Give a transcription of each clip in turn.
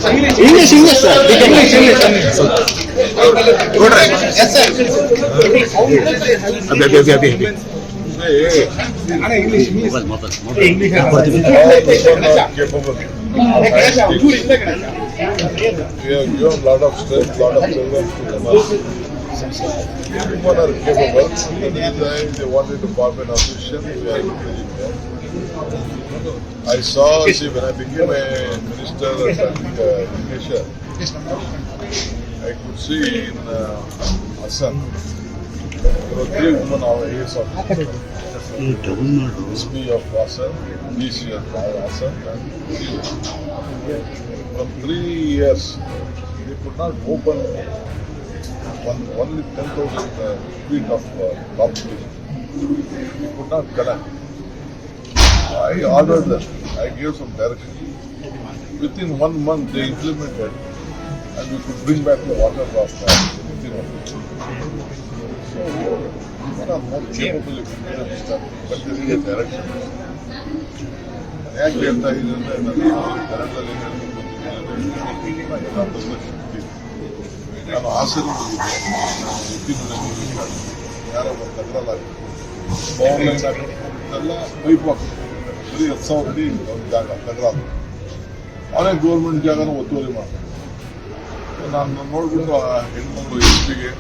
English, sir. English. Yes, sir. Abhi. We have given a lot of strength, lot of children to the market. Everyone are capable. They wanted to form an association. We are encouraging them. I saw, when I became a minister of education, I could see in Assam, there were 3 women IAS officers. SP of Assam, DC of Assam, and from 3 years, they could not open only 10,000 feet of competition. They could not connect. I ordered them. I gave some direction. Within 1 month, they implemented, and we could bring back the water of within 1 month. So, people are more capable if you get a stuff, but there is a direction. ಯಾಕೆ ಹೇಳ್ತಾ ಇದ್ದೀನಿ ಅಂದರೆ ಕನ್ನಡದಲ್ಲಿ ನಾನು ಹಾಸನ ಯಾರೋ ತಗರಲ್ಲ online ಎಲ್ಲ pipe ಹಾಕ್ತಾರೆ ಬರೀ 10,000 ಅಡಿ ಒಂದು ಜಾಗ ತಗರಾದ ಅವನೇ ಗೌರ್ಮೆಂಟ್ ಜಾಗನ ಒತ್ತುವರಿ ಮಾಡ್ತಾರೆ. ನಾನು ನೋಡ್ಬಿಟ್ಟು ಆ ಹೆಣ್ಮಗಳು SP-ಗೆ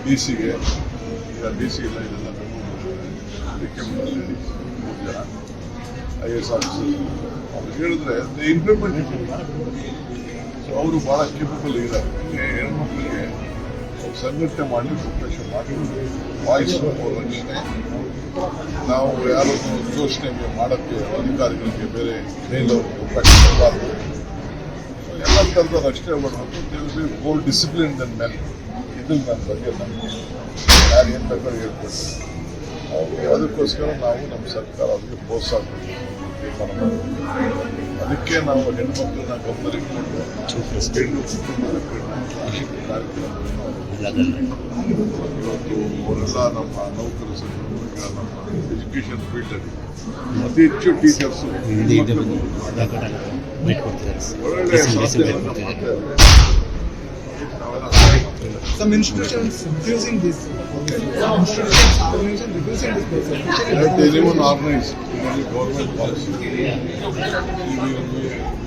DC-ಗೆ ಈಗ DC ಇಲ್ಲ ಇದೆಲ್ಲ ಬೆಂಗಳೂರು ಲೇಡೀಸ್ 3 ಜನ IAS ಆಫೀಸರ್ಸ್ ಅವ್ರು ಹೇಳಿದ್ರೆ ಇಂಪ್ಲಿಮೆಂಟೇಷನ್ ಸೊ ಅವರು ಭಾಳ ಕೇಪಬಲ್ ಇದ್ದಾರೆ. ಹೆಣ್ಮಕ್ಳಿಗೆ ಸಂಘಟನೆ ಮಾಡಿ ಪ್ರೊಫೆಷನ್ ಮಾಡಿ ವಾಯ್ಸ್ ರಕ್ಷಣೆ ನಾವು ಯಾರು ಘೋಷಣೆ ಮಾಡೋಕ್ಕೆ ಅಧಿಕಾರಿಗಳಿಗೆ ಬೇರೆ ಮೇಲವ್ರಿಗೆ ಉಪಯೋಗಿಸಬಾರ್ದು. ಎಲ್ಲ ಥರದ ರಕ್ಷಣೆ ಮಾಡಬೇಕು. ಗೋಲ್ ಡಿಸಿಪ್ಲಿನ್ ದನ್ ಮೆನ್ ಇದ್ರಲ್ಲಿ ನನ್ನ ಬಗ್ಗೆ ನಾನು ಯಾರು ಏನು ಬೇಕಾದ್ರೂ ಹೇಳ್ಕೊಡ್ತೀನಿ. ಅದಕ್ಕೋಸ್ಕರ ನಾವು ನಮ್ಮ ಸರ್ಕಾರ ಅವರಿಗೆ ಪ್ರೋತ್ಸಾಹ ತೀರ್ಮಾನ ಮಾಡಬೇಕು. ಅದಕ್ಕೆ ನಾವು ಹೆಣ್ಮಕ್ಳನ್ನ ಗಮನದಲ್ಲಿಟ್ಟುಕೊಂಡು ಹೆಣ್ಣು ಕುಟುಂಬದ ಕಾರ್ಯಕ್ರಮವನ್ನು ಇವತ್ತು ಅವರೆಲ್ಲ ನಮ್ಮ ನೌಕರ ಸಂಘ ನಮ್ಮ ಎಜುಕೇಷನ್ ಫೀಲ್ಡಲ್ಲಿ ಅತಿ ಹೆಚ್ಚು ಟೀಚರ್ಸು ಒಳ್ಳೆ ಸಾಧನೆಯನ್ನು ಮಾಡ್ತಾ ಇದ್ದಾರೆ. Some institutions refusing this. Let anyone organize only government policy. We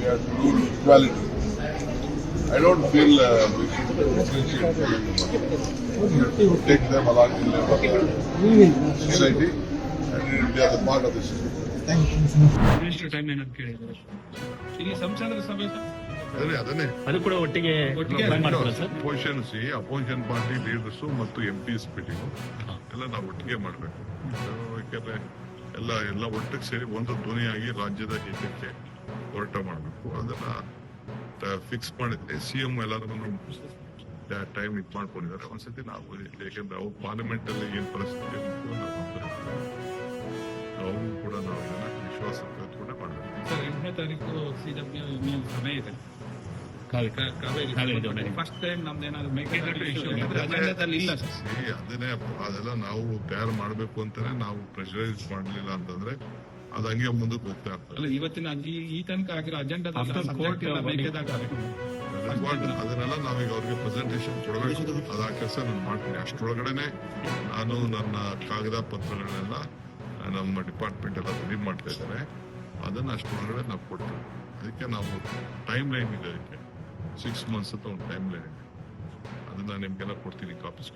have to do equality. I don't feel we should differentiate them. We have to take them along in society, and they are the part of the society. ಎಷ್ಟು time ಏನಂತ ಕೇಳಿದ್ದಾರೆ ಇಲ್ಲಿ ಸಂಸದರ ಸಭೆ ಅದನ್ನೇ ಅದು ಕೂಡ ಒಟ್ಟಿಗೆ ಅಪೋಸಿಷನ್ ಪಾರ್ಟಿ ಲೀಡರ್ಸು ಮತ್ತು MPs ಮೀಟಿಂಗು ಎಲ್ಲ ನಾವು ಒಟ್ಟಿಗೆ ಮಾಡಬೇಕು. ಯಾಕಂದ್ರೆ ಎಲ್ಲ ಒಟ್ಟಿಗೆ ಸೇರಿ ಒಂದು ಧ್ವನಿಯಾಗಿ ರಾಜ್ಯದ ಹಿತಕ್ಕೆ ಹೋರಾಟ ಮಾಡಬೇಕು. ಅದನ್ನ ಫಿಕ್ಸ್ ಮಾಡಿದ್ರೆ CM ಎಲ್ಲರೂ ಟೈಮ್ ಇದು ಮಾಡ್ಕೊಂಡಿದ್ದಾರೆ. ಒಂದ್ಸತಿ ನಾವು ಯಾಕಂದ್ರೆ ಅವ್ರು ಪಾರ್ಲಿಮೆಂಟ್ ಅಲ್ಲಿ ಏನ್ ಪರಿಸ್ಥಿತಿ ಅವ್ರು ಕೂಡ ನಾವು ಇದನ್ನ ವಿಶ್ವಾಸ ಕೂಡ ಮಾಡಬೇಕು. ಸರ್ 8ನೇ ತಾರೀಕು CWU ಸಭೆ ಇದೆ. ಫಸ್ಟ್ ಟೈಮ್ ನಮ್ದೇನಾದ್ರು ಮೇಕೆದಾಟು ಇಶ್ಯೂ ಅಜೆಂಡಾದಲ್ಲಿ ಇಲ್ಲ ಸರ್. ಅದೆಲ್ಲ ನಾವು ತಯಾರು ಮಾಡಬೇಕು ಅಂತಾನೆ ನಾವು ಪ್ರೆಷರೈಸ್ ಮಾಡಲಿಲ್ಲ ಅಂತಂದ್ರೆ ಅದು ಹಂಗೆ ಮುಂದಕ್ಕೆ ಹೋಗ್ತಾ ಇರ್ತದೆ. ಅಲ್ಲ ಇವತ್ತಿನ ಈ ತನಕ ಆಗಿರೋ ಅಜೆಂಡಾದಲ್ಲಿ ಕೋರ್ಟ್ ಮೇಕೆದಾಟು ಅದನ್ನೆಲ್ಲ ನಾವೀಗ ಅವ್ರಿಗೆ ಪ್ರೆಸೆಂಟೇಷನ್ ಕೊಡಬೇಕು. ಅದ ಕೆಲಸ ನಾನು ಮಾಡ್ತೀನಿ. ಅಷ್ಟರೊಳಗಡೆನೆ ನಾನು ನನ್ನ ಕಾಗದ ಪತ್ರಗಳನ್ನೆಲ್ಲ ನಮ್ಮ ಡಿಪಾರ್ಟ್ಮೆಂಟ್ ಎಲ್ಲ ರೆಡಿ ಮಾಡ್ತಾ ಇದ್ದಾರೆ. ಅದನ್ನ ಅಷ್ಟರೊಳಗಡೆ ನಾವು ಕೊಡ್ತೀವಿ. ಅದಕ್ಕೆ ನಾವು ಟೈಮ್ ಲೈನ್ ಇದೆ. ಅದಕ್ಕೆ 6 months ಅಂತ ಒಂದು ಟೈಮ್ ಲೈನ್ ಇದೆ. ಅದನ್ನ ನಿಮ್ಗೆಲ್ಲ ಕೊಡ್ತೀನಿ ಕಾಪೀಸ್.